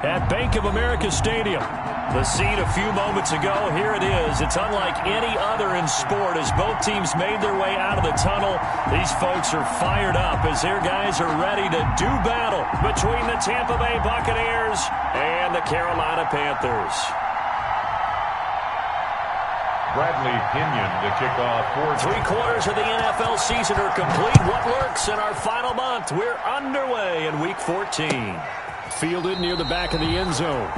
At Bank of America Stadium. The scene a few moments ago, here it is. It's unlike any other in sport as both teams made their way out of the tunnel. These folks are fired up as their guys are ready to do battle between the Tampa Bay Buccaneers and the Carolina Panthers. Bradley Pinion to kick off. 3/4 of the NFL season are complete. What lurks in our final month? We're underway in Week 14. Fielded near the back of the end zone.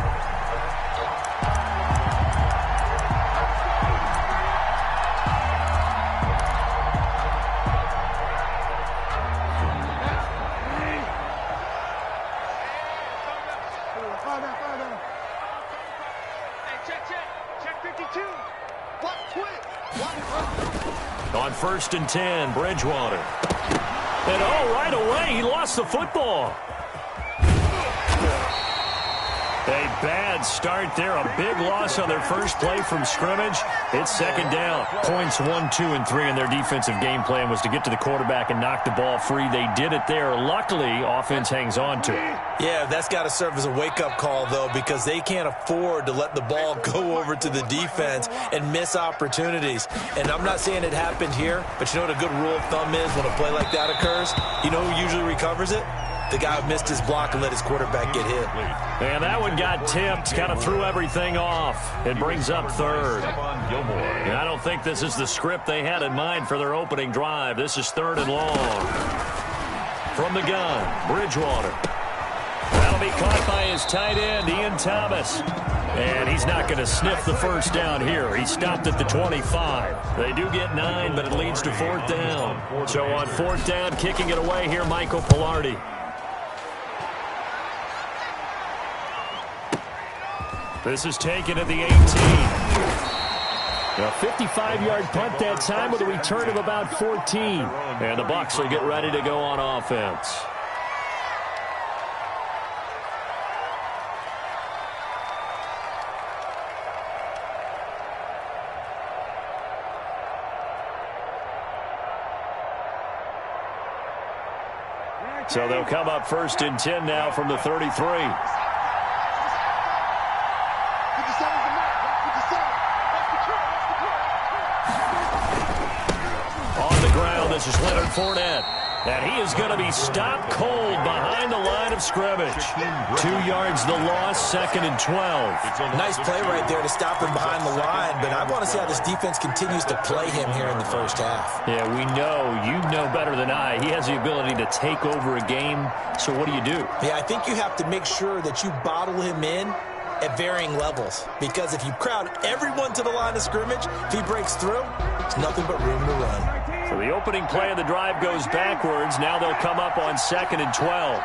On 1st and 10, Bridgewater. And right away, he lost the football. A bad start there. A big loss on their first play from scrimmage. It's 2nd down. Points 1, 2, and 3 in their defensive game plan was to get to the quarterback and knock the ball free. They did it there. Luckily, offense hangs on to it. Yeah, that's got to serve as a wake-up call, though, because they can't afford to let the ball go over to the defense and miss opportunities. And I'm not saying it happened here, but you know what a good rule of thumb is when a play like that occurs? You know who usually recovers it? The guy who missed his block and let his quarterback get hit. And that one got tipped, kind of threw everything off. It brings up 3rd. And I don't think this is the script they had in mind for their opening drive. This is 3rd and long. From the gun, Bridgewater. That'll be caught by his tight end, Ian Thomas. And he's not going to sniff the first down here. He stopped at the 25. They do get 9, but it leads to 4th down. So on 4th down, kicking it away here, Michael Pilardi. This is taken at the 18. A 55-yard punt that time with a return of about 14. And the Bucs will get ready to go on offense. So they'll come up 1st and 10 now from the 33. This is Leonard Fournette, and he is going to be stopped cold behind the line of scrimmage. 2 yards the loss, 2nd and 12. Nice play right there to stop him behind the line, but I want to see how this defense continues to play him here in the first half. Yeah, we know. You know better than I. He has the ability to take over a game, so what do you do? Yeah, I think you have to make sure that you bottle him in at varying levels, because if you crowd everyone to the line of scrimmage, if he breaks through, there's nothing but room to run. So the opening play of the drive goes backwards. Now they'll come up on 2nd and 12.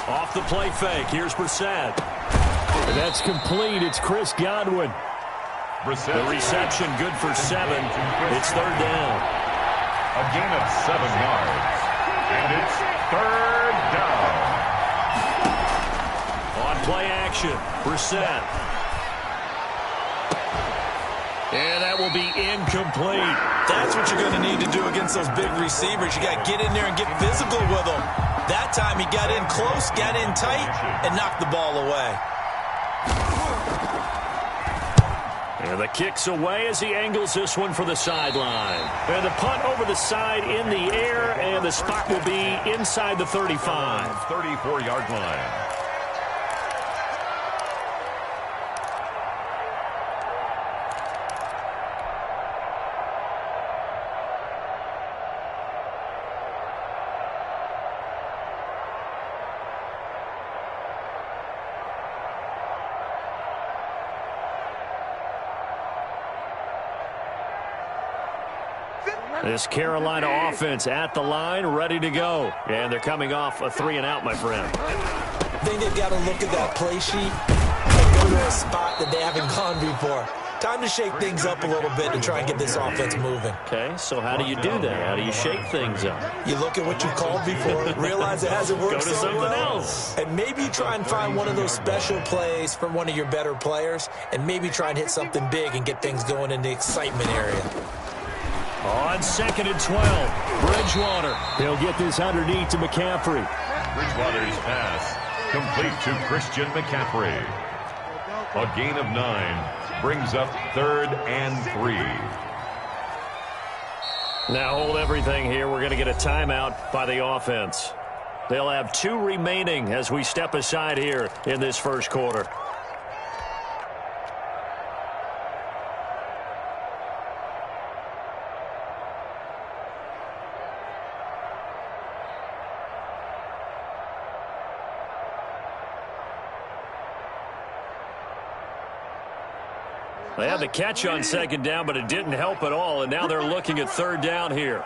Off the play fake. Here's Brissett. And that's complete. It's Chris Godwin. The reception good for 7. It's 3rd down. A gain of 7 yards. And it's 3rd down. On play action, Brissett. And that will be incomplete. That's what you're going to need to do against those big receivers. You got to get in there and get physical with them. That time he got in close, got in tight, and knocked the ball away. And the kick's away as he angles this one for the sideline. And the punt over the side in the air, and the spot will be inside the 35. 34-yard line. This Carolina offense at the line, ready to go. And they're coming off a 3-and-out, my friend. I think they've got to look at that play sheet and go to a spot that they haven't gone before. Time to shake things up a little bit to try and get this offense moving. Okay, so how do you do that? How do you shake things up? You look at what you called before, realize it hasn't worked Go to so something well, else. and maybe try and find one of those special plays from one of your better players, and maybe try and hit something big and get things going in the excitement area. On 2nd and 12, Bridgewater. He'll get this underneath to McCaffrey. Bridgewater's pass complete to Christian McCaffrey. A gain of 9 brings up 3rd and 3. Now hold everything here. We're going to get a timeout by the offense. They'll have 2 remaining as we step aside here in this first quarter. They had the catch on 2nd down, but it didn't help at all, and now they're looking at 3rd down here.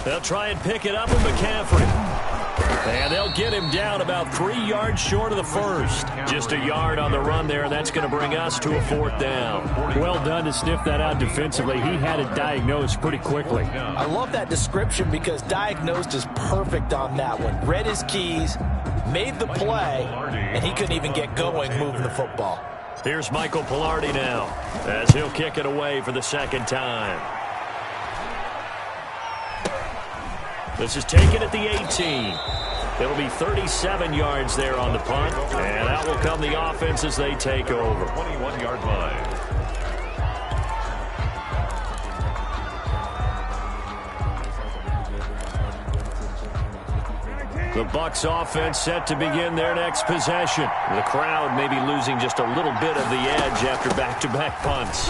They'll try and pick it up with McCaffrey. And they'll get him down about 3 yards short of the first. Just a yard on the run there, and that's going to bring us to a 4th down. Well done to sniff that out defensively. He had it diagnosed pretty quickly. I love that description because diagnosed is perfect on that one. Read his keys, made the play, and he couldn't even get going moving the football. Here's Michael Pilardi now as he'll kick it away for the 2nd time. This is taken at the 18. It'll be 37 yards there on the punt, and out will come the offense as they take over. 21-yard line. The Bucs offense set to begin their next possession. The crowd may be losing just a little bit of the edge after back-to-back punts.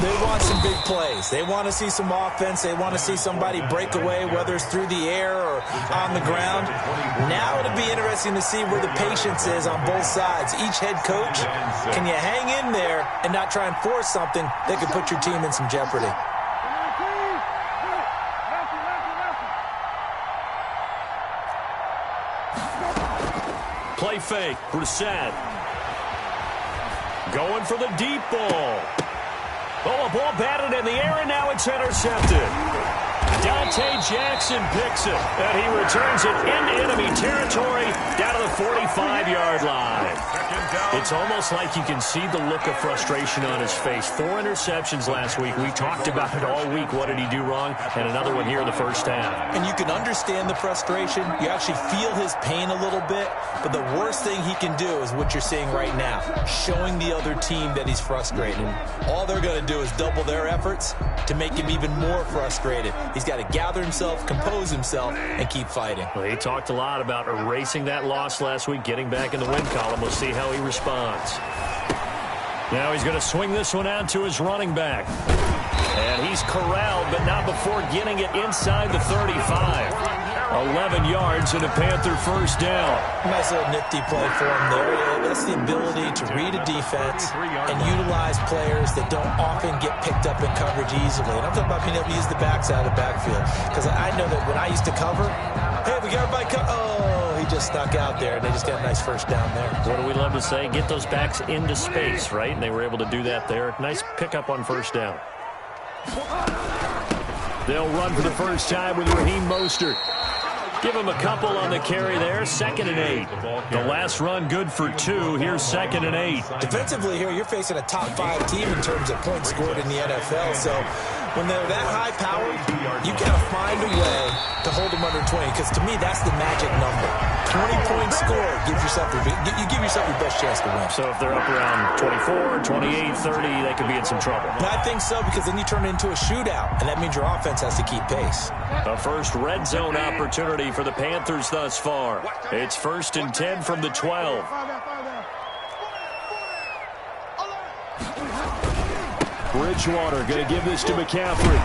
They want some big plays. They want to see some offense. They want to see somebody break away, whether it's through the air or on the ground. Now it'll be interesting to see where the patience is on both sides. Each head coach, can you hang in there and not try and force something that could put your team in some jeopardy? Play fake, Brissett. Going for the deep ball. Oh, a ball batted in the air, and now it's intercepted. Dante Jackson picks it, and he returns it into enemy territory down to the 45-yard line. It's almost like you can see the look of frustration on his face. 4 interceptions last week. We talked about it all week. What did he do wrong? And another one here in the first half. And you can understand the frustration. You actually feel his pain a little bit. But the worst thing he can do is what you're seeing right now, showing the other team that he's frustrated. All they're going to do is double their efforts to make him even more frustrated. He's got to gather himself, compose himself, and keep fighting. Well, he talked a lot about erasing that loss last week, getting back in the win column. We'll see how he responds. Now he's going to swing this one out to his running back. And he's corralled, but not before getting it inside the 35. 11 yards and a Panther first down. Nice little nifty play for him there. That's the ability to read a defense and utilize players that don't often get picked up in coverage easily. And I'm talking about being able to use the backside of the backfield. Because I know that when I used to cover, hey, we got everybody oh, he just snuck out there, and they just got a nice first down there. What do we love to say? Get those backs into space, right? And they were able to do that there. Nice pickup on first down. They'll run for the first time with Raheem Mostert. Give him a couple on the carry there. 2nd and 8. The last run good for 2. Here's 2nd and 8. Defensively here, you're facing a top 5 team in terms of points scored in the NFL. So when they're that high powered, you got to find a way to hold them under 20. Because to me, that's the magic number. 20 points scored gives yourself you give yourself your best chance to win. So if they're up around 24, 28, 30, they could be in some trouble. I think so, because then you turn it into a shootout, and that means your offense has to keep pace. A first red zone opportunity for the Panthers thus far. It's 1st and 10 from the 12. Bridgewater going to give this to McCaffrey.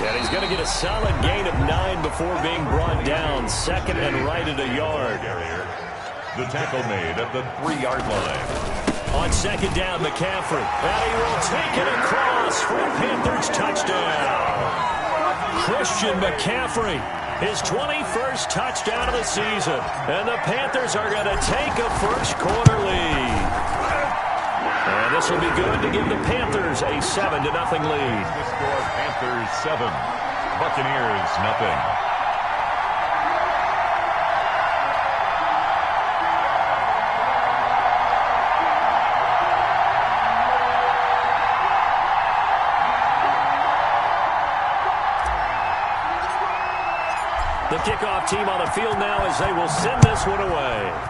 And he's going to get a solid gain of 9 before being brought down. 2nd and right at a yard. The tackle made at the 3-yard line. On 2nd down, McCaffrey. And he will take it across for a Panthers touchdown. Christian McCaffrey, his 21st touchdown of the season. And the Panthers are going to take a first quarter lead. And this will be good to give the Panthers a 7-0 lead. The score, Panthers 7, Buccaneers 0. kickoff team on the field now as they will send this one away.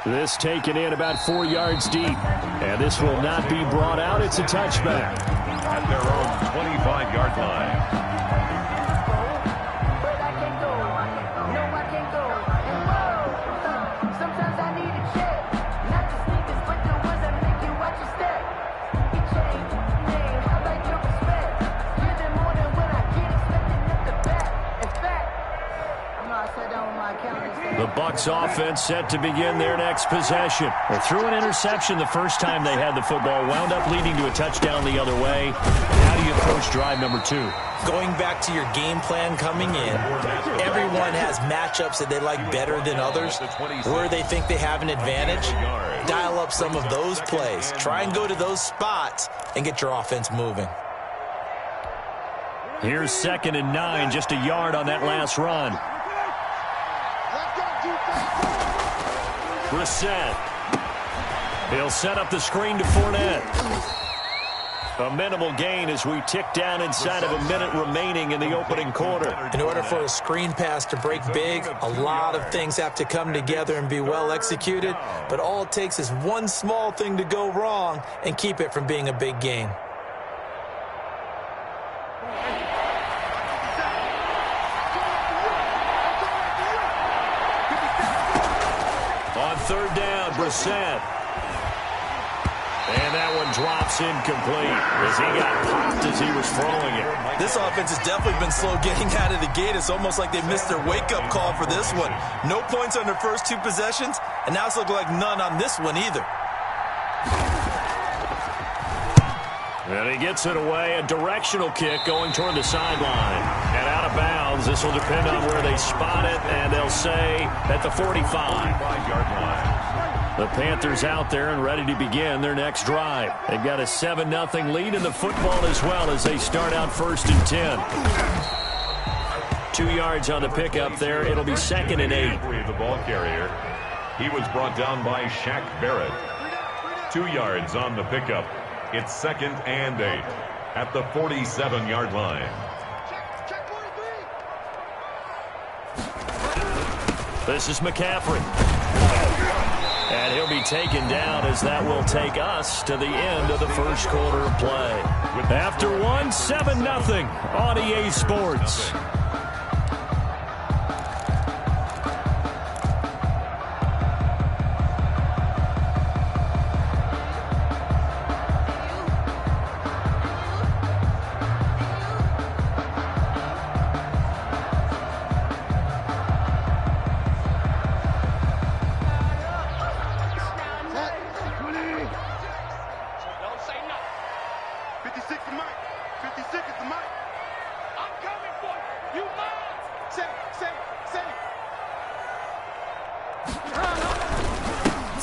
This taken in about 4 yards deep. And this will not be brought out. It's a touchback. At their own 25-yard line. The Bucs offense set to begin their next possession. They threw an interception the first time they had the football, wound up leading to a touchdown the other way. How do you approach drive number 2? Going back to your game plan coming in, everyone has matchups that they like better than others, where they think they have an advantage. Dial up some of those plays. Try and go to those spots and get your offense moving. Here's 2nd and 9, just a yard on that last run. Brissett. He'll set up the screen to Fournette. A minimal gain as we tick down inside of a minute remaining in the opening quarter. In order for a screen pass to break big, a lot of things have to come together and be well executed. But all it takes is one small thing to go wrong and keep it from being a big gain. On 3rd down, Brissett. And that one drops incomplete as he got popped as he was throwing it. This offense has definitely been slow getting out of the gate. It's almost like they missed their wake-up call for this one. No points on their first 2 possessions, and now it's looking like none on this one either. And he gets it away, a directional kick going toward the sideline. And out of bounds, this will depend on where they spot it, and they'll say at the 45-yard line. The Panthers out there and ready to begin their next drive. They've got a 7-0 lead in the football as well as they start out 1st and 10. 2 yards on the pickup there. It'll be 2nd and 8. The ball carrier. He was brought down by Shaq Barrett. 2 yards on the pickup. It's 2nd and 8 at the 47-yard line. This is McCaffrey. And he'll be taken down as that will take us to the end of the first quarter of play. After one, 7-0 on EA Sports.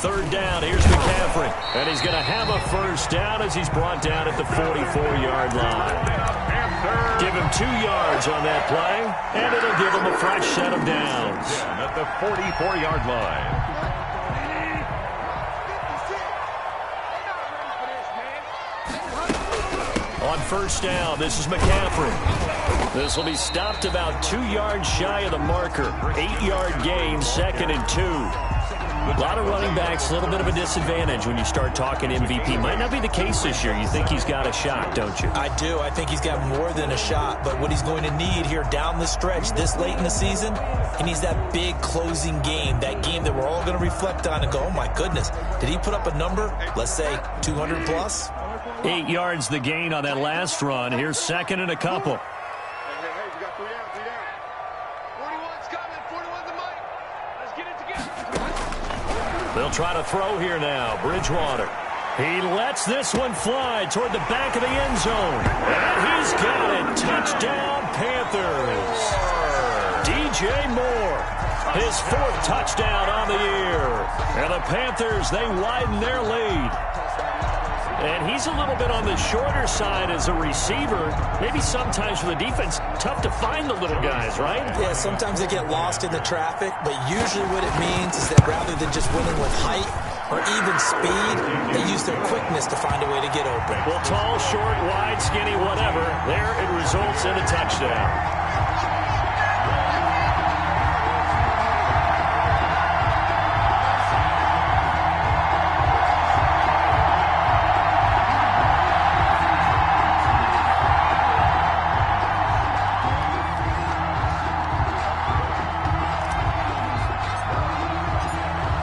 Third down, here's McCaffrey. And he's going to have a first down as he's brought down at the 44-yard line. Give him 2 yards on that play, and it'll give him a fresh set of downs. At the 44-yard line. On first down, this is McCaffrey. This will be stopped about 2 yards shy of the marker. 8-yard gain, 2nd and 2. A lot of running backs, a little bit of a disadvantage when you start talking MVP. Might not be the case this year. You think he's got a shot, don't you? I do. I think he's got more than a shot. But what he's going to need here down the stretch this late in the season, he needs that big closing game, that game that we're all going to reflect on and go, oh, my goodness, did he put up a number, let's say, 200 plus? 8 yards the gain on that last run. Here's 2nd and a couple. They'll try to throw here now. Bridgewater. He lets this one fly toward the back of the end zone. And he's got it. Touchdown, Panthers. DJ Moore. His 4th touchdown on the year. And the Panthers, they widen their lead. And he's a little bit on the shorter side as a receiver. Maybe sometimes for the defense, tough to find the little guys, right? Yeah, sometimes they get lost in the traffic, but usually what it means is that rather than just winning with height or even speed, they use their quickness to find a way to get open. Well, tall, short, wide, skinny, whatever, there it results in a touchdown.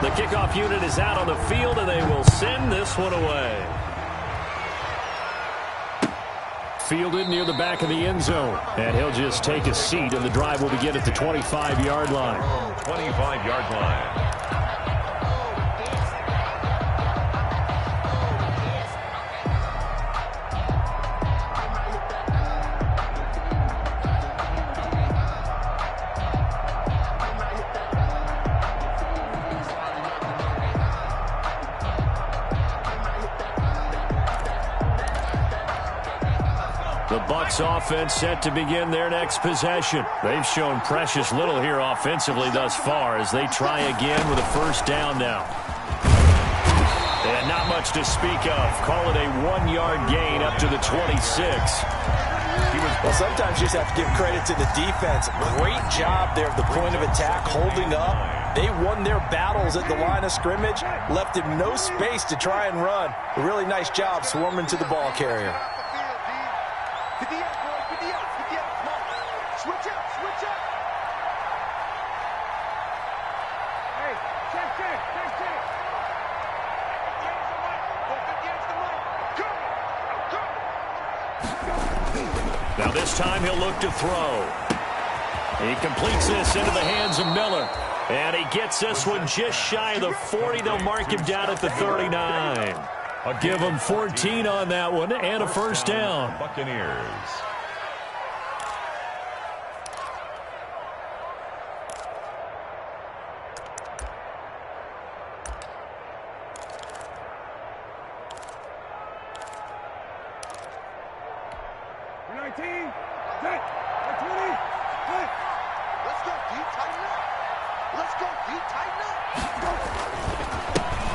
The kickoff unit is out on the field, and they will send this one away. Fielded near the back of the end zone. And he'll just take a seat, and the drive will begin at the 25-yard line. 25-yard line. The Bucs offense set to begin their next possession. They've shown precious little here offensively thus far as they try again with a first down now. And not much to speak of. Call it a 1-yard gain up to the 26. Well, sometimes you just have to give credit to the defense. Great job there at the point of attack, holding up. They won their battles at the line of scrimmage, left him no space to try and run. A really nice job swarming to the ball carrier. Now this time he'll look to throw. He completes this into the hands of Miller. And he gets this one just shy of the 40. They'll mark him down at the 39. I'll give him 14 on that one and a first down. Buccaneers.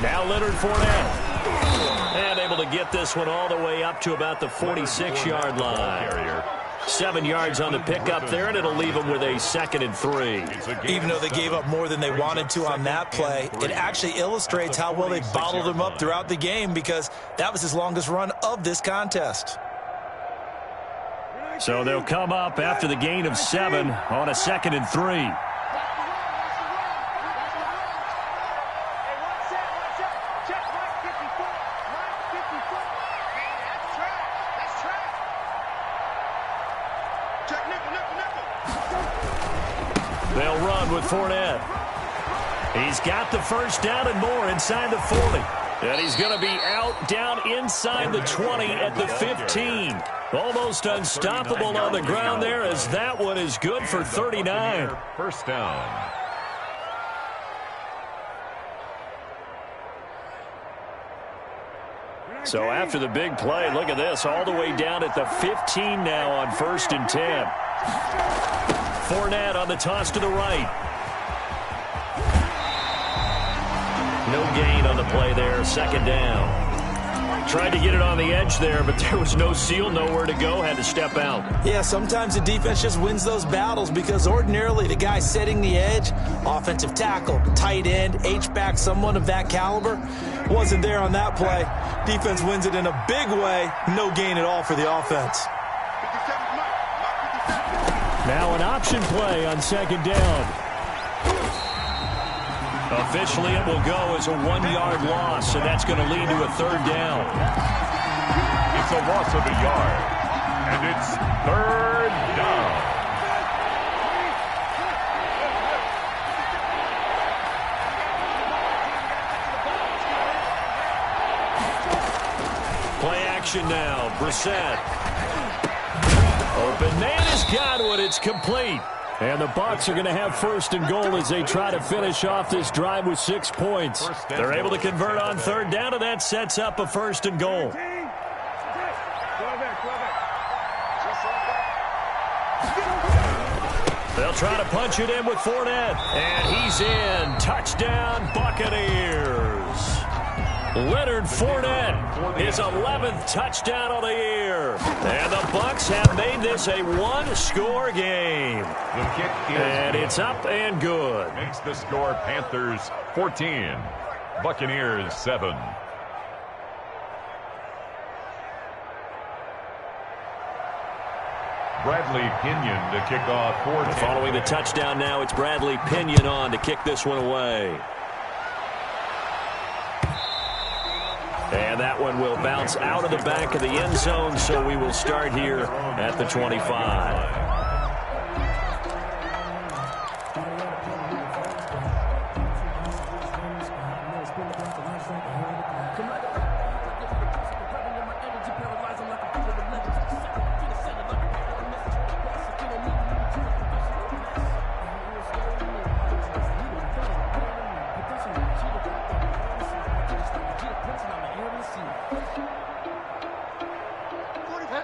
Now Leonard Fournette. And able to get this one all the way up to about the 46-yard line. 7 yards on the pickup there, and it'll leave them with a 2nd and 3. Even though they gave up more than they wanted to on that play, it actually illustrates how well they bottled him up throughout the game because that was his longest run of this contest. So they'll come up after the gain of 7 on a 2nd and 3. They'll run with Fournette. He's got the first down and more inside the 40. And he's going to be out down inside the 20 at the 15. Almost unstoppable on the ground there as that one is good for 39. First down. So after the big play, look at this, all the way down at the 15 now on 1st and 10. Fournette on the toss to the right. No gain on the play there, 2nd down. Tried to get it on the edge there, but there was no seal, nowhere to go, had to step out. Yeah, sometimes the defense just wins those battles because ordinarily the guy setting the edge, offensive tackle, tight end, H-back, someone of that caliber, wasn't there on that play. Defense wins it in a big way, no gain at all for the offense. Now an option play on 2nd down. Officially, it will go as a 1-yard loss, and that's going to lead to a 3rd down. It's a loss of a yard, and it's 3rd down. Play action now. Brissett. Open man has got one. It's complete. And the Bucs are going to have 1st and goal as they try to finish off this drive with 6 points. They're able to convert on 3rd down, and that sets up a 1st and goal. They'll try to punch it in with Fournette. And he's in. Touchdown, Buccaneers. Leonard Fournette, his 11th touchdown of the year. And the Bucs have made this a one-score game. The kick is and it's up and good. Makes the score Panthers 14, Buccaneers 7. Bradley Pinion to kick off for Following the touchdown now, it's Bradley Pinion on to kick this one away. And that one will bounce out of the back of the end zone, so we will start here at the 25.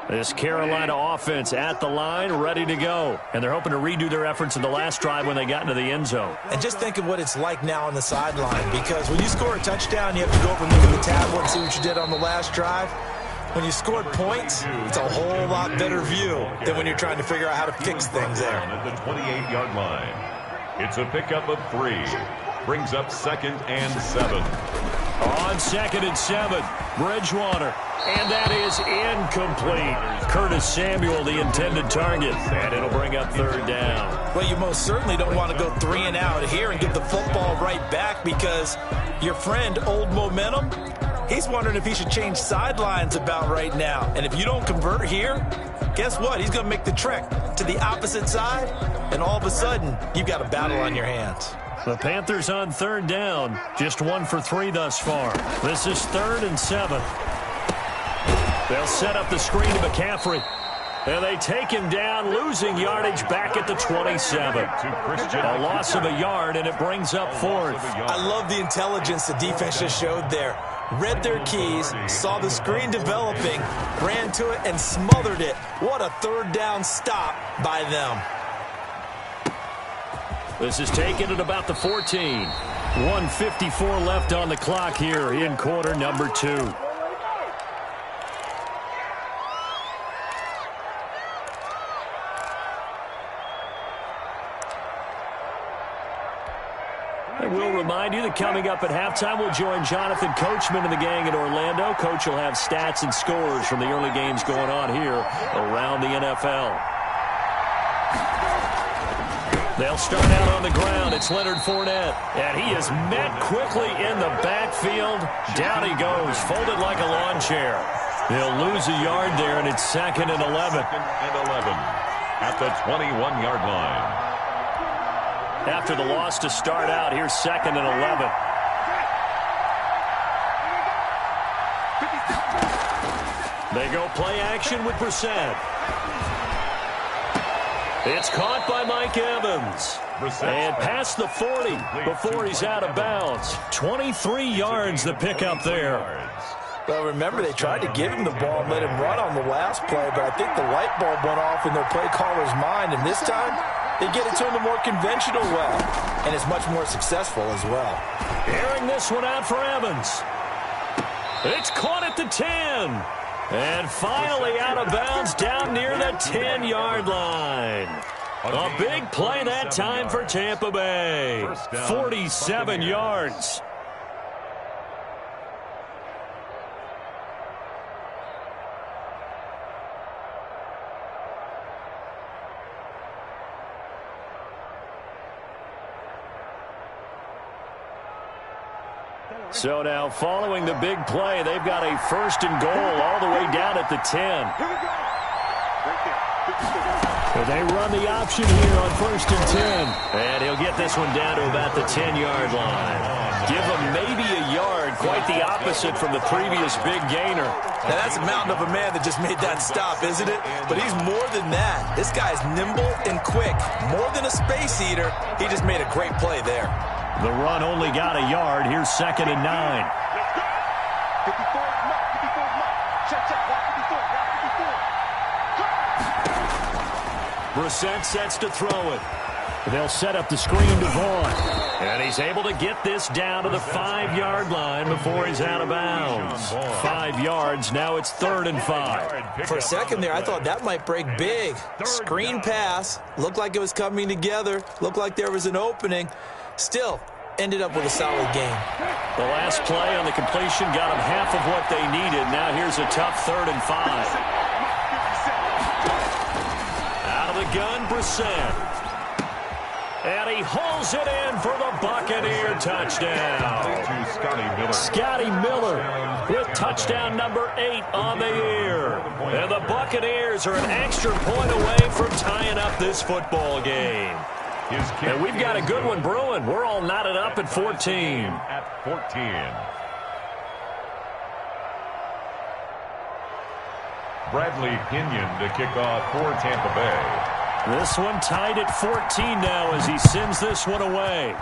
This Carolina offense at the line, ready to go. And they're hoping to redo their efforts in the last drive when they got into the end zone. And just think of what it's like now on the sideline, because when you score a touchdown, you have to go over and look at the tablet and see what you did on the last drive. When you scored points, it's a whole lot better view than when you're trying to figure out how to fix things there. At the 28-yard line. It's a pickup of 3. Brings up 2nd and 7. On 2nd and 7, Bridgewater. And that is incomplete. Curtis Samuel, the intended target. And it'll bring up 3rd down. Well, you most certainly don't want to go 3 and out here and give the football right back, because your friend, Old Momentum, he's wondering if he should change sidelines about right now. And if you don't convert here, guess what? He's going to make the trek to the opposite side, and all of a sudden, you've got a battle on your hands. The Panthers on 3rd down. Just 1 for 3 thus far. This is 3rd and 7. They'll set up the screen to McCaffrey. And they take him down, losing yardage back at the 27. A loss of a yard, and it brings up 4th. I love the intelligence the defense just showed there. Read their keys, saw the screen developing, ran to it, and smothered it. What a 3rd down stop by them. This is taken at about the 14. 1:54 left on the clock here in quarter number 2. I will remind you that coming up at halftime, we'll join Jonathan Coachman and the gang in Orlando. Coach will have stats and scores from the early games going on here around the NFL. They'll start out on the ground. It's Leonard Fournette. And he is met quickly in the backfield. Down he goes, folded like a lawn chair. They'll lose a yard there, and it's 2nd and 11. 2nd and 11 at the 21-yard line. After the loss to start out, here's 2nd and 11. They go play action with Brissett. It's caught by Mike Evans. And past the 40 before he's out of bounds. 23 yards the pickup there. Well, remember, they tried to give him the ball and let him run on the last play, but I think the light bulb went off in their play caller's mind, and this time they get it to him the more conventional way, and it's much more successful as well. Airing this one out for Evans. It's caught at the 10. And finally out of bounds down near the 10-yard line. A big play that time for Tampa Bay. 47 yards. So now following the big play, they've got a 1st and goal all the way down at the 10. So they run the option here on 1st and 10. And he'll get this one down to about the 10-yard line. Give him maybe a yard, quite the opposite from the previous big gainer. Now that's a mountain of a man that just made that stop, isn't it? But he's more than that. This guy's nimble and quick. More than a space eater, he just made a great play there. The run only got a yard. Here's 2nd and 9. Brissett sets to throw it. They'll set up the screen to Vaughn. And he's able to get this down to the 5-yard line before he's out of bounds. 5 yards, now it's 3rd and 5. For a second there, I thought that might break big. Screen pass, looked like it was coming together, looked like there was an opening. Still, ended up with a solid game. The last play on the completion got them half of what they needed. Now here's a tough 3rd and 5. Out of the gun, Brissett. And he hauls it in for the Buccaneer touchdown. Scotty Miller with touchdown number 8 on the year. And the Buccaneers are an extra point away from tying up this football game. And we've got a good one brewing. We're all knotted up at 14. At 14. Bradley Pinion to kick off for Tampa Bay. This one tied at 14 now as he sends this one away.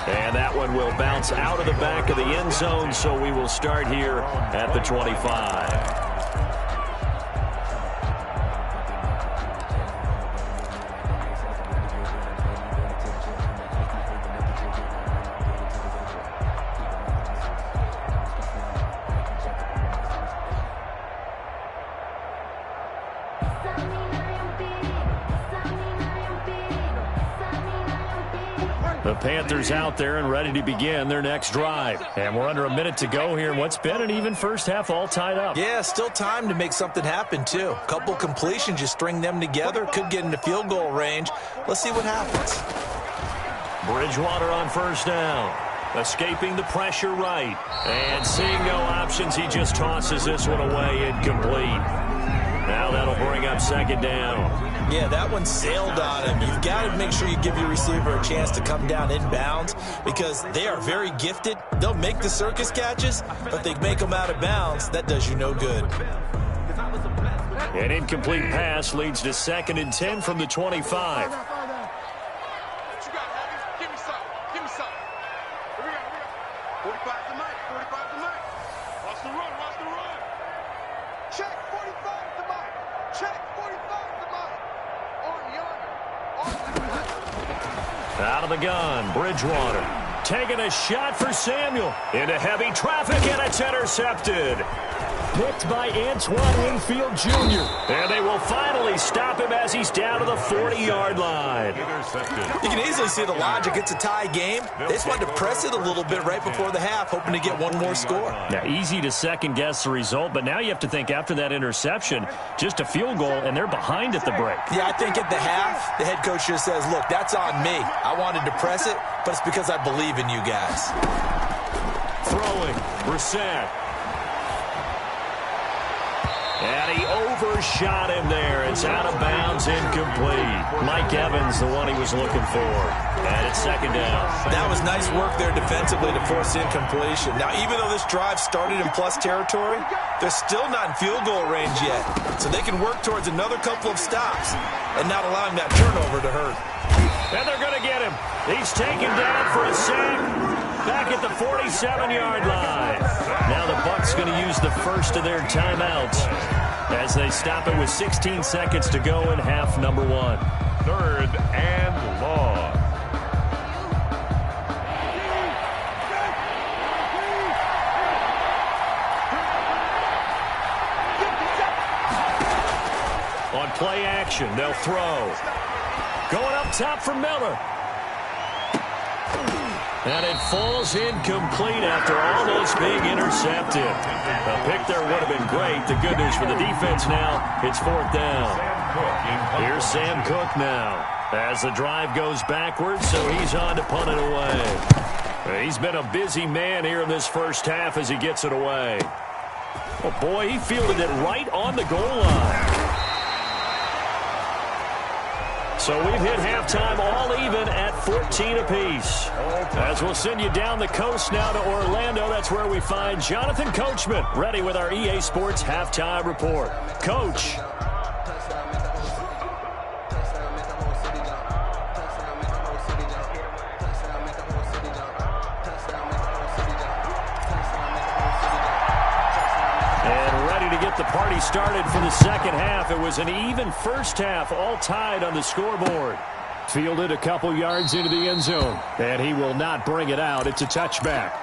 And that one will bounce out of the back of the end zone, so we will start here at the 25. The Panthers out there and ready to begin their next drive. And we're under a minute to go here in what's been an even first half, all tied up. Yeah, still time to make something happen, too. Couple completions, you string them together, could get into field goal range. Let's see what happens. Bridgewater on first down. Escaping the pressure right. And seeing no options, he just tosses this one away, incomplete. Now that'll bring up 2nd down. Yeah, that one sailed on him. You've got to make sure you give your receiver a chance to come down inbounds because they are very gifted. They'll make the circus catches, but if they make them out of bounds, that does you no good. An incomplete pass leads to 2nd and 10 from the 25. Out of the gun, Bridgewater taking a shot for Samuel. Into heavy traffic, and it's intercepted. Picked by Antoine Winfield Jr. And they will finally stop him as he's down to the 40-yard line. You can easily see the logic. It's a tie game. They just wanted to press it a little bit right before the half, hoping to get one more score. Now, easy to second-guess the result, but now you have to think after that interception, just a field goal, and they're behind at the break. Yeah, I think at the half, the head coach just says, look, that's on me. I wanted to press it, but it's because I believe in you guys. Throwing, Brissett. And he overshot him there. It's out of bounds, incomplete. Mike Evans, the one he was looking for. And it's 2nd down. That was nice work there defensively to force incompletion. Now, even though this drive started in plus territory, they're still not in field goal range yet. So they can work towards another couple of stops and not allowing that turnover to hurt. And they're going to get him. He's taken down for a sack back at the 47-yard line. Now the Bucs going to use the first of their timeouts as they stop it with 16 seconds to go in half number 1. 3rd and long. On play action, they'll throw. Going up top for Miller. And it falls incomplete after almost being intercepted. A pick there would have been great. The good news for the defense now, it's 4th down. Here's Sam Cook now as the drive goes backwards, so he's on to punt it away. He's been a busy man here in this first half as he gets it away. Oh, boy, he fielded it right on the goal line. So we've hit halftime all even at 14 apiece. As we'll send you down the coast now to Orlando, that's where we find Jonathan Coachman ready with our EA Sports Halftime Report. Coach. And ready to get the party already started for the second half. It was an even first half, all tied on the scoreboard. Fielded a couple yards into the end zone, and he will not bring it out. It's a touchback.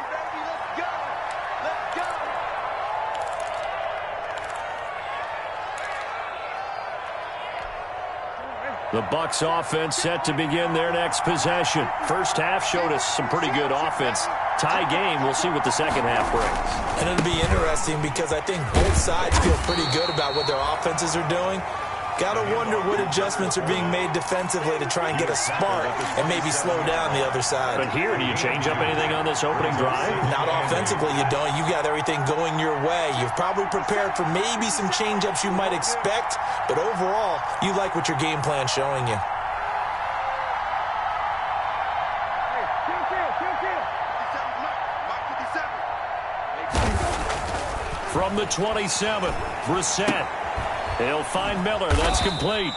The Bucs offense set to begin their next possession. First half showed us some pretty good offense. Tie game. We'll see what the second half brings. And it'll be interesting because I think both sides feel pretty good about what their offenses are doing. Got to wonder what adjustments are being made defensively to try and get a spark and maybe slow down the other side. But here, do you change up anything on this opening drive? Not offensively, you don't. You got everything going your way. You've probably prepared for maybe some change-ups you might expect, but overall, you like what your game plan's showing you. From the 27, Brissett. He'll find Miller. That's complete.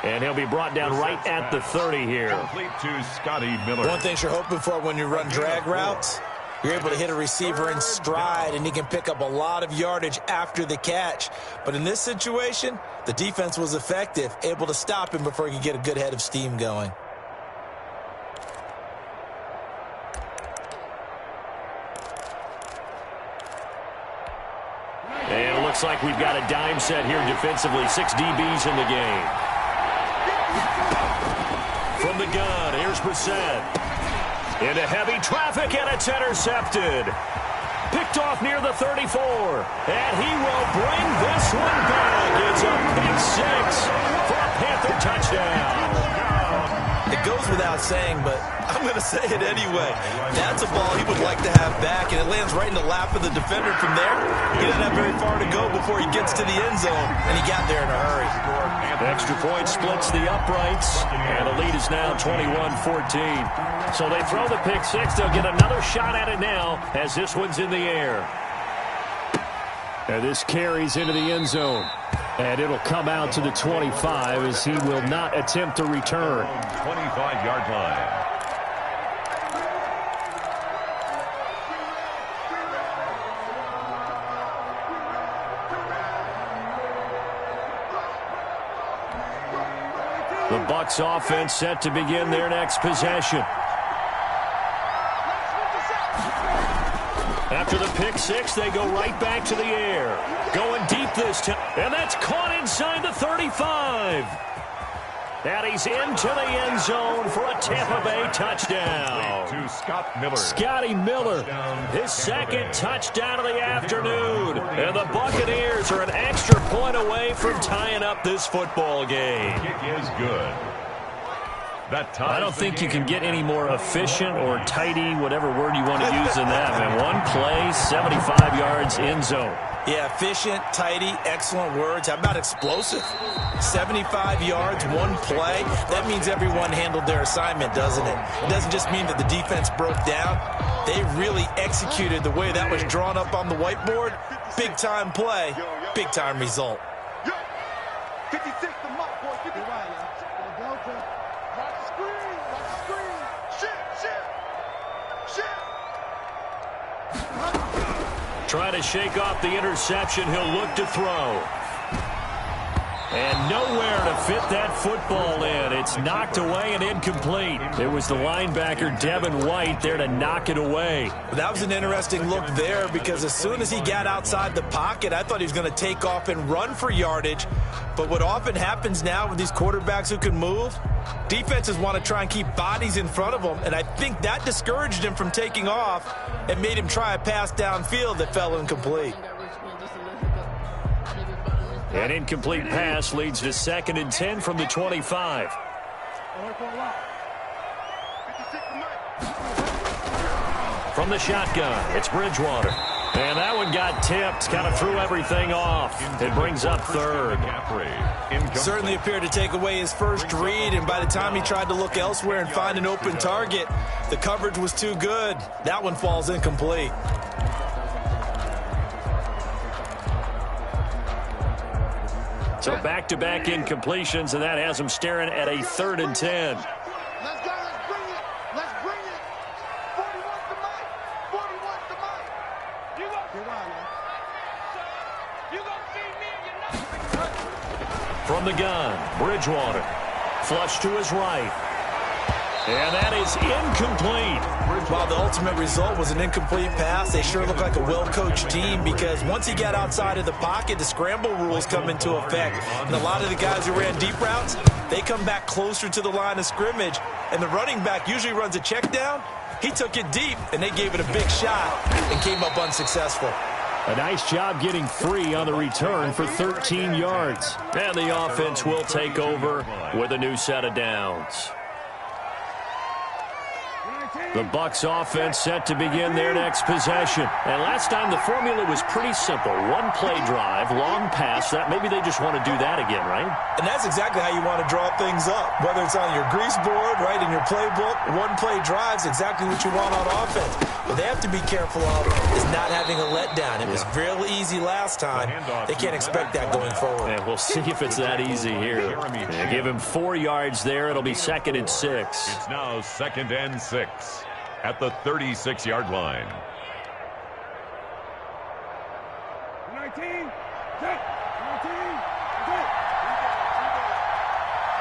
And he'll be brought down right at the 30 here. Complete to Scotty Miller. One thing you're hoping for when you run drag routes, you're able to hit a receiver in stride, and he can pick up a lot of yardage after the catch. But in this situation, the defense was effective, able to stop him before he could get a good head of steam going. And it looks like we've got a dime set here defensively. 6 DBs in the game. From the gun, here's Brissett. Into heavy traffic, and it's intercepted. Picked off near the 34. And he will bring this one back. It's a pick six for a Panther touchdown. It goes without saying, but I'm going to say it anyway. That's a ball he would like to have back, and it lands right in the lap of the defender from there. He doesn't have very far to go before he gets to the end zone, and he got there in a hurry. The extra point splits the uprights, and the lead is now 21-14. So they throw the pick six. They'll get another shot at it now as this one's in the air. And this carries into the end zone. And it'll come out to the 25 as he will not attempt to return. 25-yard line. The Bucs offense set to begin their next possession. After the pick six, they go right back to the air. Going deep this time. And that's caught inside the 35. And he's into the end zone for a Tampa Bay touchdown. To Scott Miller. Scotty Miller, his second touchdown of the afternoon. And the Buccaneers are an extra point away from tying up this football game. It is good. I don't think you can get any more efficient or tidy, whatever word you want to use in that, man. One play, 75 yards, end zone. Yeah, efficient, tidy, excellent words. How about explosive? 75 yards, one play. That means everyone handled their assignment, doesn't it? It doesn't just mean that the defense broke down. They really executed the way that was drawn up on the whiteboard. Big-time play, big-time result. 56 to Mike, boy. 50 right. Watch the screen. Watch the screen. Shit. Trying to shake off the interception. He'll look to throw. And nowhere to fit that football in. It's knocked away and incomplete. It was the linebacker, Devin White, there to knock it away. That was an interesting look there because as soon as he got outside the pocket, I thought he was going to take off and run for yardage. But what often happens now with these quarterbacks who can move, defenses want to try and keep bodies in front of them, and I think that discouraged him from taking off and made him try a pass downfield that fell incomplete. An incomplete pass leads to 2nd and 10 from the 25. From the shotgun, it's Bridgewater. And that one got tipped, kind of threw everything off. It brings up 3rd. Certainly appeared to take away his first read, and by the time he tried to look elsewhere and find an open target, the coverage was too good. That one falls incomplete. So back-to-back incompletions, and that has him staring at a 3rd and 10. Let's go. Let's bring it. 41 to Mike. 41 to Mike. You gonna feed me From the gun, Bridgewater. Flush to his right. And that is incomplete. While the ultimate result was an incomplete pass, they sure look like a well-coached team because once he got outside of the pocket, the scramble rules come into effect. And a lot of the guys who ran deep routes, they come back closer to the line of scrimmage. And the running back usually runs a check down. He took it deep, and they gave it a big shot and came up unsuccessful. A nice job getting free on the return for 13 yards. And the offense will take over with a new set of downs. The Bucs offense set to begin their next possession. And last time the formula was pretty simple. One play drive, long pass. That maybe they just want to do that again, right? And that's exactly how you want to draw things up. Whether it's on your grease board, right, in your playbook, one play drive's exactly what you want on offense. What they have to be careful of is not having a letdown. It was real easy last time. They can't expect that going forward. And we'll see if it's that easy here. Give him 4 yards there. It'll be 2nd and 6. It's now 2nd and 6 at the 36-yard line. 19, set, 19, set.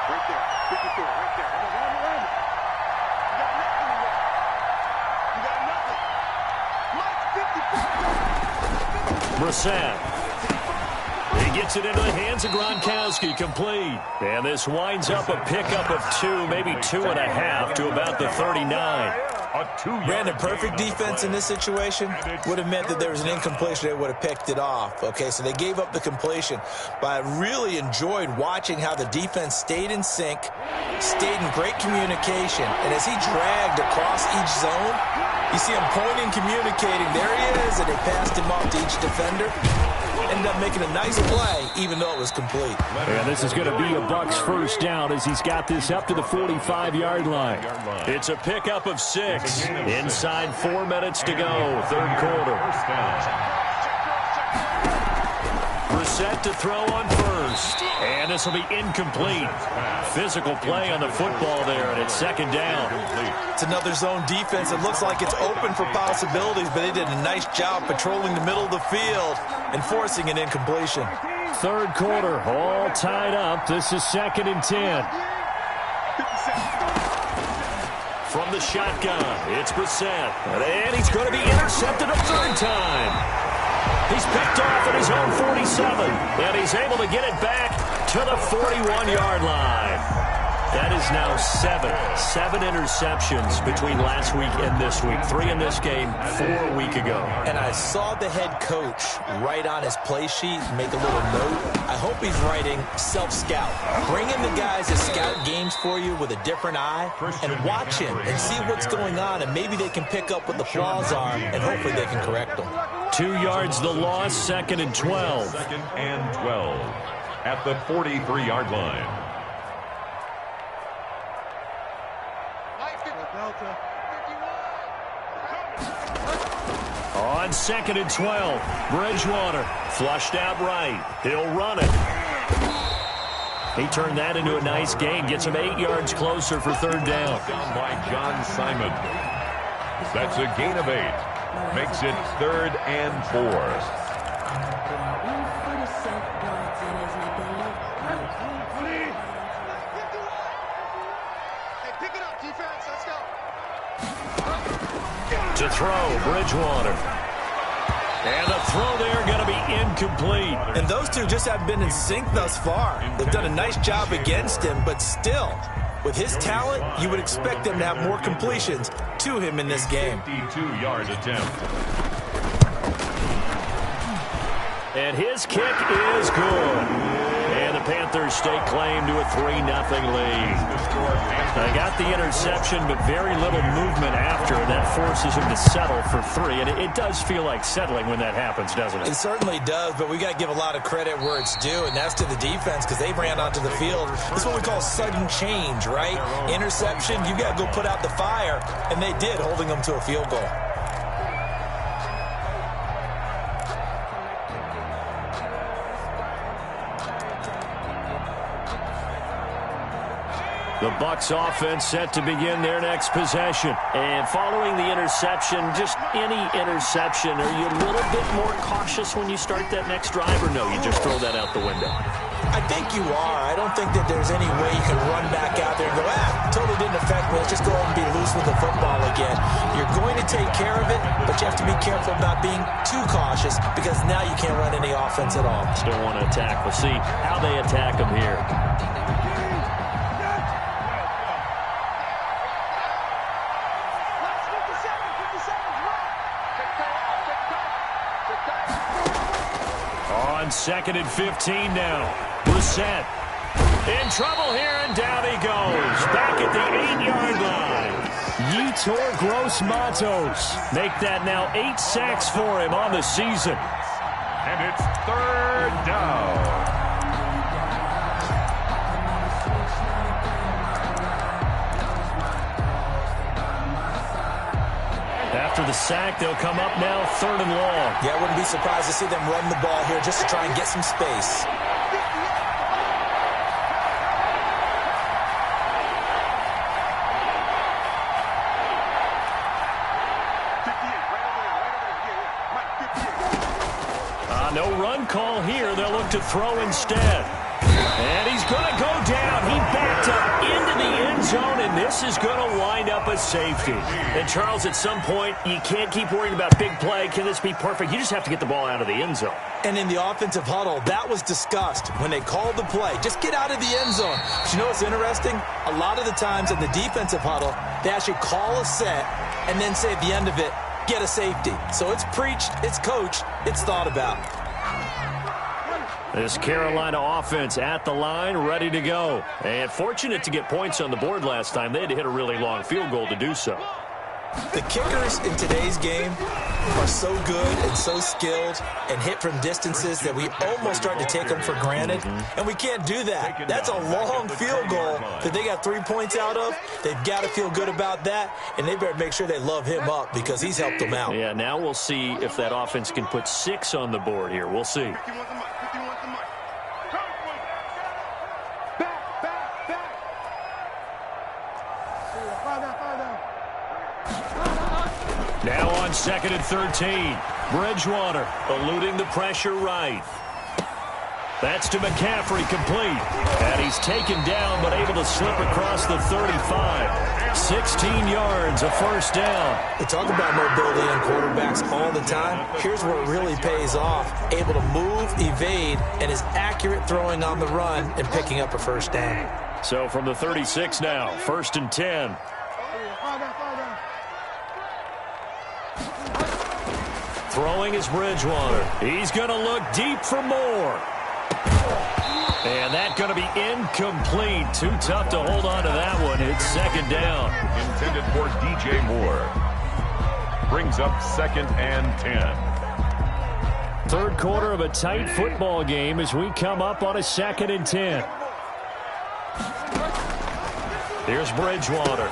Right there, 54, right there. Run it. You got nothing. Mike, 54. Brissett. He gets it into the hands of Gronkowski, complete. And this winds up a pickup of 2, maybe 2.5 to about the 39. Brandon, perfect defense in this situation would have meant that there was an incompletion. They would have picked it off. Okay, so they gave up the completion. But I really enjoyed watching how the defense stayed in sync, stayed in great communication. And as he dragged across each zone, you see him pointing, communicating. There he is, and they passed him off to each defender. Ended up making a nice play, even though it was complete. And this is going to be a Bucs first down as he's got this up to the 45-yard line. It's a pickup of 6. Inside 4 minutes to go, 3rd quarter. Brissett to throw on first. And this will be incomplete. Physical play on the football there, and it's 2nd down. It's another zone defense. It looks like it's open for possibilities, but they did a nice job patrolling the middle of the field and forcing an incompletion. 3rd quarter, all tied up. This is 2nd and 10. From the shotgun, it's Brissett. And he's going to be intercepted a 3rd time. He's picked off at his own 47, and he's able to get it back to the 41-yard line. That is now 7 interceptions between last week and this week. 3 in this game, 4 a week ago. And I saw the head coach write on his play sheet, make a little note. I hope he's writing self-scout. Bring in the guys that scout games for you with a different eye and watch him and see what's going on, and maybe they can pick up what the flaws are, and hopefully they can correct them. 2 yards the loss, 2nd and 12. 2nd and 12 at the 43-yard line. On 2nd and 12, Bridgewater flushed out right. He'll run it. He turned that into a nice gain, gets him 8 yards closer for 3rd down. Down by John Simon. That's a gain of 8. Makes it 3rd and 4. To throw, Bridgewater. And the throw there going to be incomplete. And those two just haven't been in sync thus far. They've done a nice job against him, but still, with his talent, you would expect them to have more completions to him in this game. 52-yard attempt. And his kick is good. And the Panthers stake claim to a 3-0 lead. They got the interception, but very little movement after, and that forces him to settle for 3. And it does feel like settling when that happens, doesn't it? It certainly does, but we got to give a lot of credit where it's due, and that's to the defense because they ran onto the field. This is what we call sudden change, right? Interception, you got to go put out the fire, and they did, holding them to a field goal. The Bucs offense set to begin their next possession. And following the interception, just any interception, are you a little bit more cautious when you start that next drive, or no, you just throw that out the window? I think you are. I don't think that there's any way you can run back out there and go, totally didn't affect me. Let's just go and be loose with the football again. You're going to take care of it, but you have to be careful about being too cautious because now you can't run any offense at all. Still want to attack. We'll see how they attack them here. On 2nd and 15 now. Brissett in trouble here, and down he goes. Back at the 8-yard line. Yetur Gross-Matos make that now 8 sacks for him on the season. And it's 3rd down. After the sack, they'll come up now 3rd and long. Yeah, I wouldn't be surprised to see them run the ball here just to try and get some space. No run call here. They'll look to throw instead. And he's going to go down. He backed up into the end zone, and this is going to wind up a safety. And, Charles, at some point, you can't keep worrying about big play. Can this be perfect? You just have to get the ball out of the end zone. And in the offensive huddle, that was discussed when they called the play. Just get out of the end zone. But you know what's interesting? A lot of the times in the defensive huddle, they actually call a set and then say at the end of it, get a safety. So it's preached, it's coached, it's thought about. This Carolina offense at the line, ready to go. And fortunate to get points on the board last time. They had to hit a really long field goal to do so. The kickers in today's game are so good and so skilled and hit from distances that we almost start to take them for granted. And we can't do that. That's a long field goal that they got 3 points out of. They've got to feel good about that, and they better make sure they love him up because he's helped them out. Yeah, now we'll see if that offense can put 6 on the board here. We'll see. Now on 2nd and 13. Bridgewater eluding the pressure right. That's to McCaffrey, complete. And he's taken down but able to slip across the 35. 16 yards, a first down. They talk about mobility in quarterbacks all the time. Here's where it really pays off. Able to move, evade, and is accurate throwing on the run and picking up a first down. So from the 36 now, 1st and 10. Throwing is Bridgewater. He's going to look deep for more. And that's going to be incomplete. Too tough to hold on to that one. It's 2nd down. Intended for DJ Moore. Brings up 2nd and 10. Third quarter of a tight football game as we come up on a 2nd and 10. Here's Bridgewater.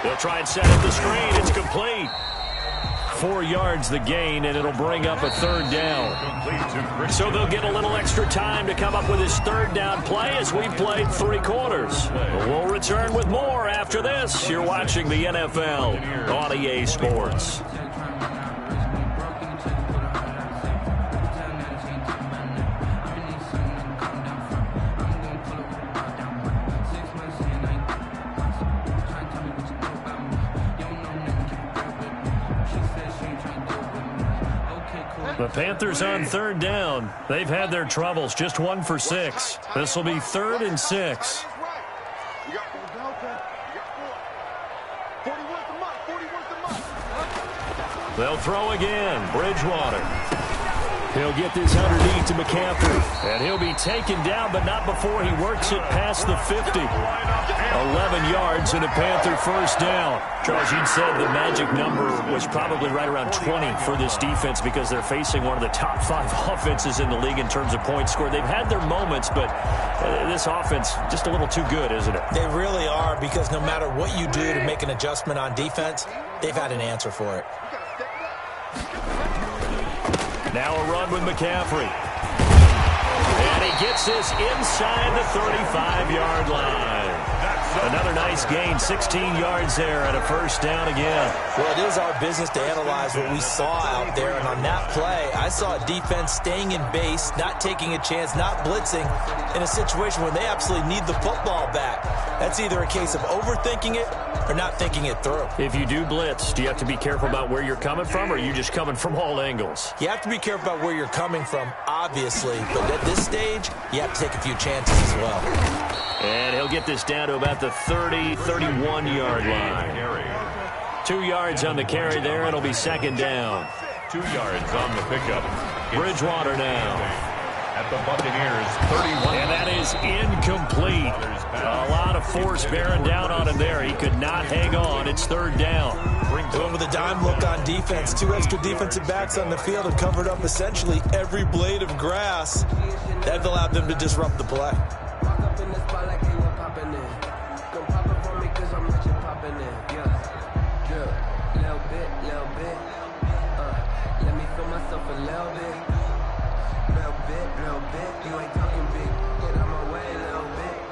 They'll try and set up the screen. It's complete. 4 yards the gain, and it'll bring up a 3rd down. So they'll get a little extra time to come up with his 3rd down play as we've played 3 quarters. We'll return with more after this. You're watching the NFL on EA Sports. The Panthers on 3rd down. They've had their troubles, just 1 for 6. This will be 3rd and 6. They'll throw again. Bridgewater. He'll get this underneath to McCaffrey. And he'll be taken down, but not before he works it past the 50. 11 yards and a Panther first down. Charles, you'd said the magic number was probably right around 20 for this defense because they're facing one of the top 5 offenses in the league in terms of points scored. They've had their moments, but this offense just a little too good, isn't it? They really are, because no matter what you do to make an adjustment on defense, they've had an answer for it. Now a run with McCaffrey. And he gets this inside the 35-yard line. That's Another nice gain, 16 yards there and a first down again. Well, it is our business to analyze what we saw out there, and on that play, I saw a defense staying in base, not taking a chance, not blitzing, in a situation where they absolutely need the football back. That's either a case of overthinking it or not thinking it through. If you do blitz, do you have to be careful about where you're coming from, or are you just coming from all angles? You have to be careful about where you're coming from, obviously, but at this stage, you have to take a few chances as well. And he'll get this down to about the 30, 31-yard line. 2 yards on the carry there. It'll be second down. 2 yards on the pickup. Bridgewater now. At the Buccaneers, 31. And that is incomplete. A lot of force bearing down on him there. He could not hang on. It's third down. Going with a dime look on defense. 2 extra defensive backs on the field have covered up essentially every blade of grass. That allowed them to disrupt the play.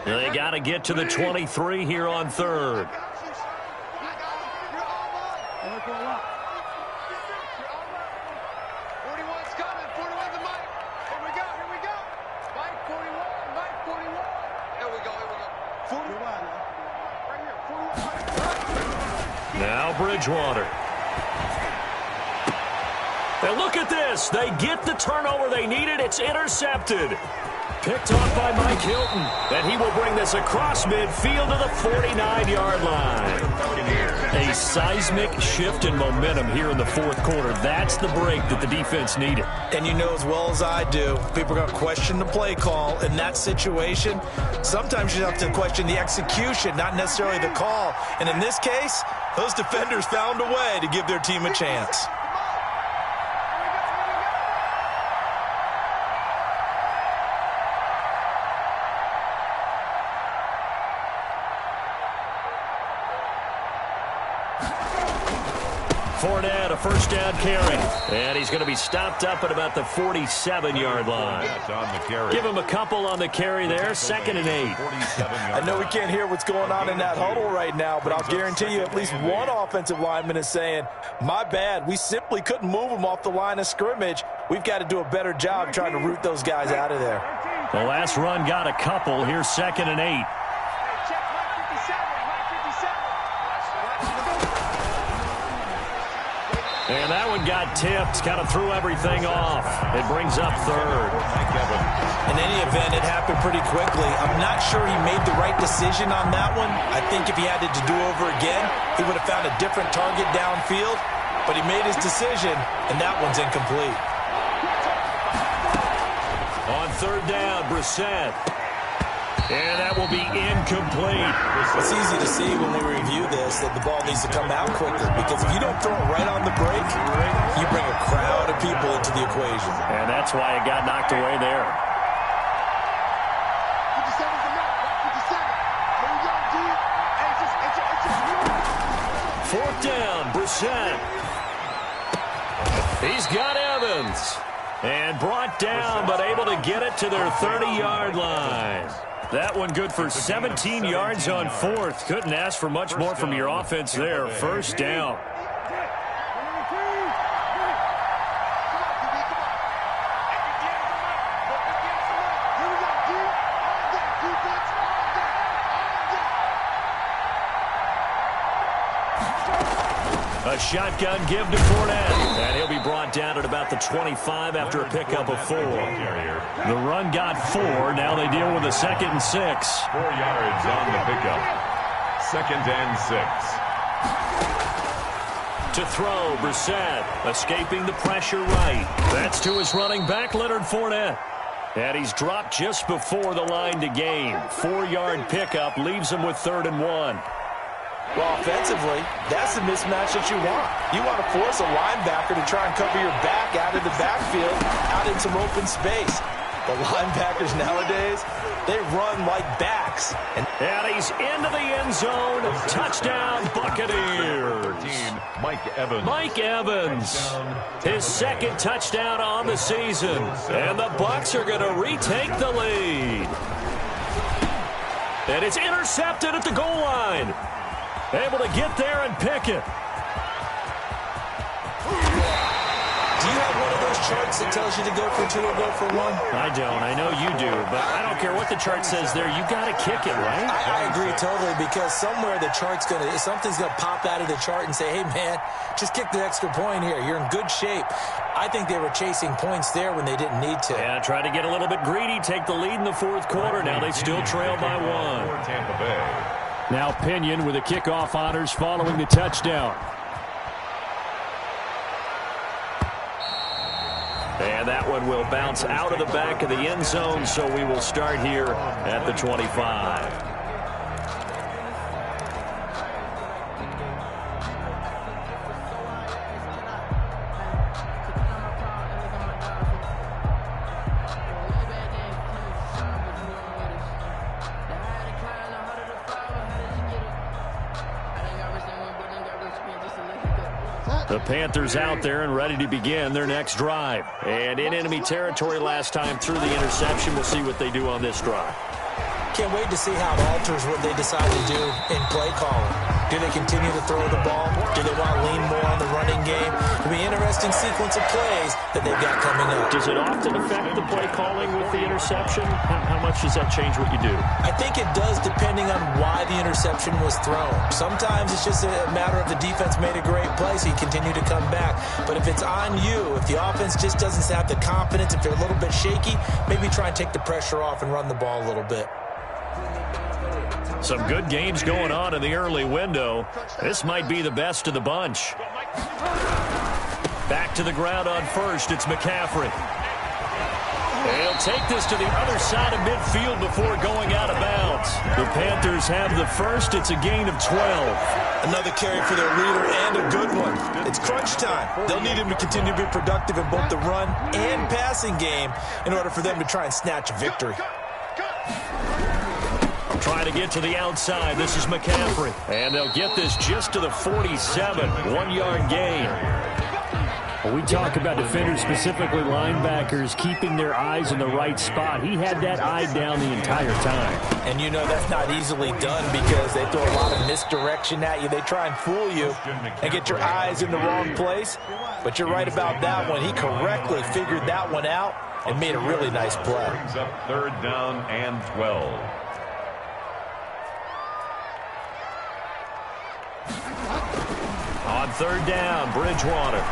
They got to get to the 23 here on third. Now Bridgewater. And look at this. They get the turnover they needed. It's intercepted. Picked off by Mike Hilton. And he will bring this across midfield to the 49-yard line. A seismic shift in momentum here in the fourth quarter. That's the break that the defense needed. And you know as well as I do, people are going to question the play call in that situation. Sometimes you have to question the execution, not necessarily the call. And in this case, those defenders found a way to give their team a chance. Fournette, a first down carry. And he's going to be stopped up at about the 47-yard line. Give him a couple on the carry there. 2nd and 8. I know we can't hear what's going on in that huddle right now, but I'll guarantee you at least one offensive lineman is saying, my bad, we simply couldn't move them off the line of scrimmage. We've got to do a better job trying to root those guys out of there. The last run got a couple. Here's 2nd and 8. And that one got tipped, kind of threw everything off. It brings up third. In any event, it happened pretty quickly. I'm not sure he made the right decision on that one. I think if he had it to do over again, he would have found a different target downfield. But he made his decision, and that one's incomplete. On third down, Brissett. And that will be incomplete. It's easy to see when we review this that the ball needs to come out quicker, because if you don't throw it right on the break, you bring a crowd of people into the equation. And that's why it got knocked away there. 4th down, Brissett. He's got Evans. And brought down, but able to get it to their 30-yard line. That one good for 17 yards on 4th. Couldn't ask for much more from your offense there. First down. A shotgun give to Fournette. And he'll be brought down at about the 25 after a pickup of 4. The run got 4. Now they deal with a 2nd and 6. 4 yards on the pickup. 2nd and 6. To throw, Brissett. Escaping the pressure right. That's to his running back, Leonard Fournette. And he's dropped just before the line to gain. 4-yard pickup leaves him with 3rd and 1. Well, offensively, that's the mismatch that you want. You want to force a linebacker to try and cover your back out of the backfield, out in some open space. The linebackers nowadays, they run like backs. And he's into the end zone. Touchdown, Buccaneers. Mike Evans. Mike Evans, his 2nd touchdown on the season. And the Bucs are going to retake the lead. And it's intercepted at the goal line. Able to get there and pick it. Do you have one of those charts that tells you to go for 2 or go for 1? I don't. I know you do. But I don't care what the chart says there. You got to kick it, right? I agree totally, because somewhere the chart's something's going to pop out of the chart and say, hey, man, just kick the extra point here. You're in good shape. I think they were chasing points there when they didn't need to. Yeah, try to get a little bit greedy, take the lead in the fourth quarter. Now they still trail by 1. Tampa Bay. Now Pinion with the kickoff honors following the touchdown. And that one will bounce out of the back of the end zone, so we will start here at the 25. The Panthers out there and ready to begin their next drive. And in enemy territory last time through the interception. We'll see what they do on this drive. Can't wait to see how it alters what they decide to do in play calling. Do they continue to throw the ball? Do they want to lean more on the running game? It'll be an interesting sequence of plays that they've got coming up. Does it often affect the play calling with the interception? How much does that change what you do? I think it does, depending on why the interception was thrown. Sometimes it's just a matter of the defense made a great play, so you continue to come back. But if it's on you, if the offense just doesn't have the confidence, if they're a little bit shaky, maybe try and take the pressure off and run the ball a little bit. Some good games going on in the early window. This might be the best of the bunch. Back to the ground on first. It's McCaffrey. He'll take this to the other side of midfield before going out of bounds. The Panthers have the first. It's a gain of 12. Another carry for their leader, and a good one. It's crunch time. They'll need him to continue to be productive in both the run and passing game in order for them to try and snatch a victory. Trying to get to the outside. This is McCaffrey. And they'll get this just to the 47. 1-yard gain. When we talk about defenders, specifically linebackers, keeping their eyes in the right spot, he had that eye down the entire time. And you know that's not easily done because they throw a lot of misdirection at you. They try and fool you and get your eyes in the wrong place. But you're right about that one. He correctly figured that one out and made a really nice play. Brings up 3rd down and 12. On 3rd down, Bridgewater.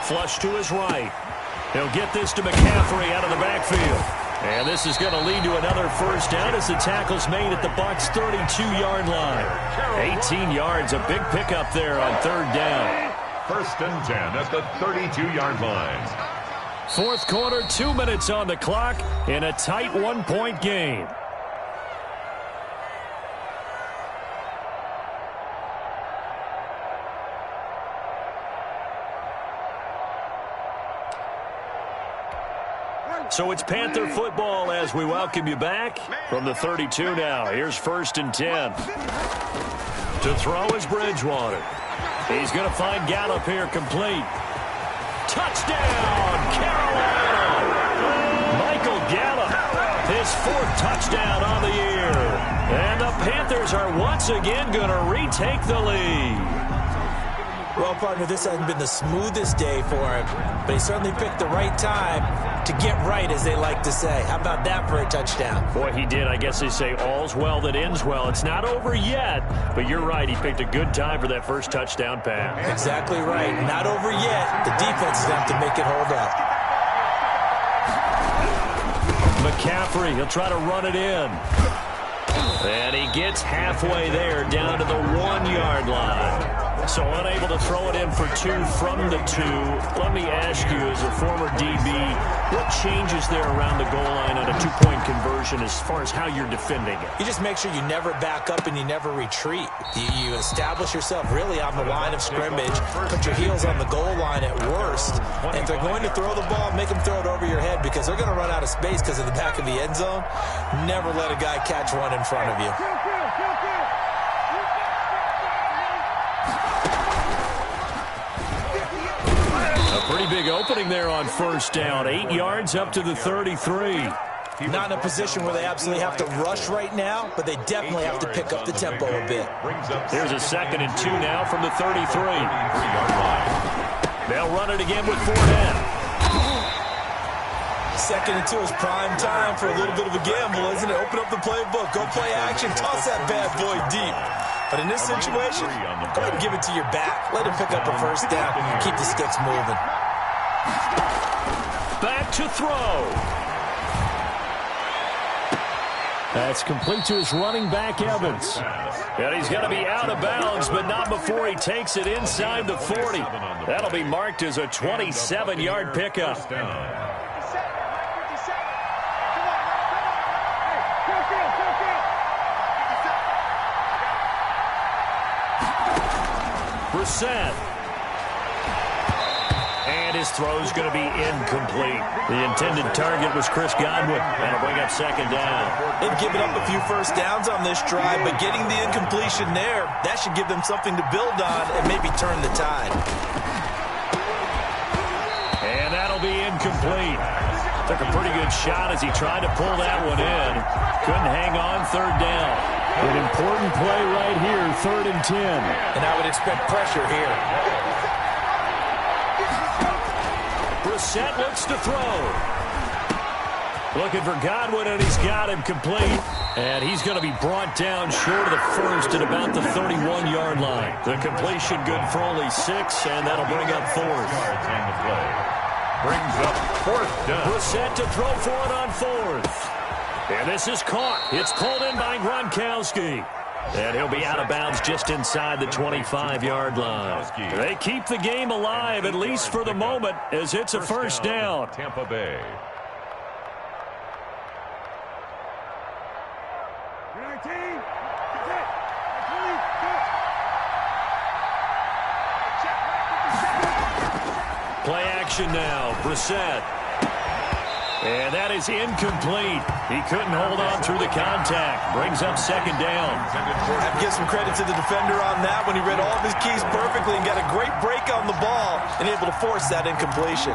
Flush to his right. He'll get this to McCaffrey out of the backfield. And this is going to lead to another first down as the tackle's made at the Bucs' 32-yard line. 18 yards, a big pickup there on 3rd down. 1st and 10 at the 32-yard line. Fourth quarter, 2 minutes on the clock in a tight 1-point game. So it's Panther football as we welcome you back from the 32 now. Here's 1st and 10. To throw is Bridgewater. He's going to find Gallup here complete. Touchdown, Carolina! Michael Gallup, his 4th touchdown on the year. And the Panthers are once again going to retake the lead. Well, partner, this hasn't been the smoothest day for him, but he certainly picked the right time to get right, as they like to say. How about that for a touchdown? Boy, he did. I guess they say all's well that ends well. It's not over yet, but you're right. He picked a good time for that first touchdown pass. Exactly right. Not over yet. The defense is going to have to make it hold up. McCaffrey, he'll try to run it in. And he gets halfway there, down to the 1-yard line. So unable to throw it in for 2 from the 2. Let me ask you, as a former DB, what changes there around the goal line on a 2-point conversion as far as how you're defending it? You just make sure you never back up and you never retreat. You establish yourself really on the line of scrimmage, put your heels on the goal line at worst. And if they're going to throw the ball, make them throw it over your head because they're going to run out of space because of the back of the end zone. Never let a guy catch one in front of you. Pretty big opening there on 1st down. 8 yards up to the 33. Not in a position where they absolutely have to rush right now, but they definitely have to pick up the tempo a bit. Here's a 2nd and 2 now from the 33. They'll run it again with Fournette. 2nd and 2 is prime time for a little bit of a gamble, isn't it? Open up the playbook, go play action, toss that bad boy deep. But in this situation, go ahead and give it to your back. Let him pick up a first down. Keep the sticks moving. Back to throw. That's complete to his running back, Evans. And he's going to be out of bounds, but not before he takes it inside the 40. That'll be marked as a 27-yard pickup. Brissett. And his throw's going to be incomplete. The intended target was Chris Godwin. That'll bring up 2nd down. They've given up a few first downs on this drive, but getting the incompletion there, that should give them something to build on and maybe turn the tide. And that'll be incomplete. Took a pretty good shot as he tried to pull that one in. Couldn't hang on 3rd down. An important play right here, 3rd and 10. And I would expect pressure here. Brissett looks to throw. Looking for Godwin, and he's got him complete. And he's going to be brought down short of the first at about the 31-yard line. The completion good for only 6, and that'll bring up 4th. Brings up 4th down. Brissett to throw for it on 4th. And this is caught. It's pulled in by Gronkowski. And he'll be out of bounds just inside the 25-yard line. They keep the game alive, at least for the moment, as it's a first down. Tampa Bay. Play action now. Brissett. And that is incomplete. He couldn't hold on through the contact. Brings up 2nd down. I have to give some credit to the defender on that when he read all of his keys perfectly and got a great break on the ball and able to force that incompletion.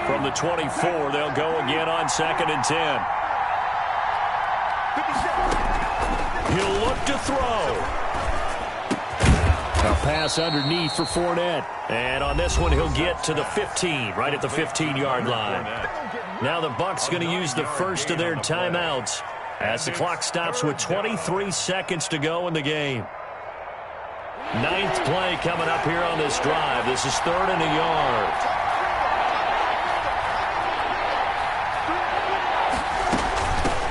From the 24, they'll go again on 2nd and 10. He'll look to throw. A pass underneath for Fournette. And on this one, he'll get to the 15, right at the 15-yard line. Now the Bucs going to use the first of their timeouts as the clock stops with 23 seconds to go in the game. 9th play coming up here on this drive. This is 3rd and a yard.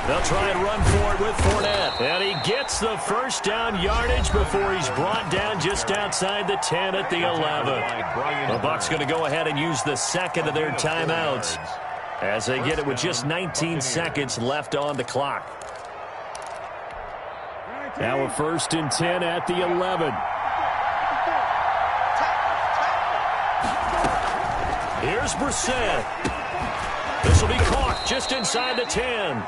They'll try and run for it with Fournette. And he gets the first down yardage before he's brought down just outside the 10 at the 11. The Bucs going to go ahead and use the 2nd of their timeouts as they get it with just 19 seconds left on the clock. Now a 1st and 10 at the 11. Here's Brissett. This will be caught just inside the 10.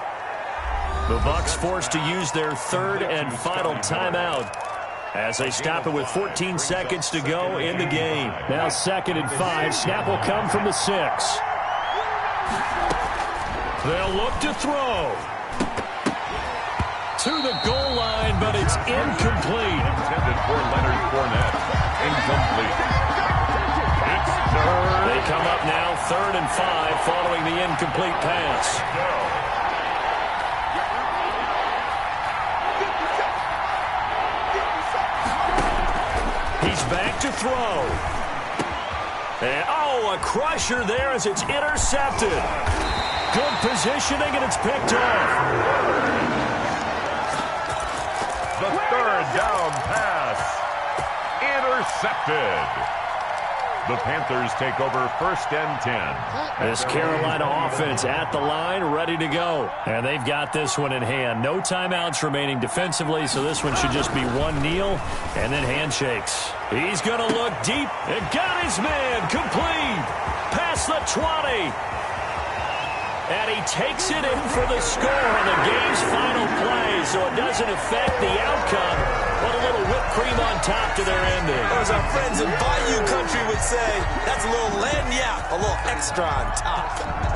The Bucs forced to use their 3rd and final timeout as they stop it with 14 seconds to go in the game. Now 2nd and 5. Snap will come from the 6. They'll look to throw. To the goal line, but it's incomplete. Intended for Leonard Fournette. Incomplete. It's 3rd. They come up now 3rd and 5 following the incomplete pass. He's back to throw. And, a crusher there as it's intercepted. Good positioning, and it's picked off. The 3rd down pass. Intercepted. The Panthers take over 1st and 10. This Carolina offense at the line, ready to go. And they've got this one in hand. No timeouts remaining defensively, so this one should just be one kneel and then handshakes. He's going to look deep and got his man complete. Past the 20. And he takes it in for the score on the game's final play, so it doesn't affect the outcome. What a little whipped cream on top to their ending. Or as our friends in Bayou Country would say, that's a little lagniappe, a little extra on top.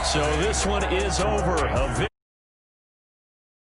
So this one is over.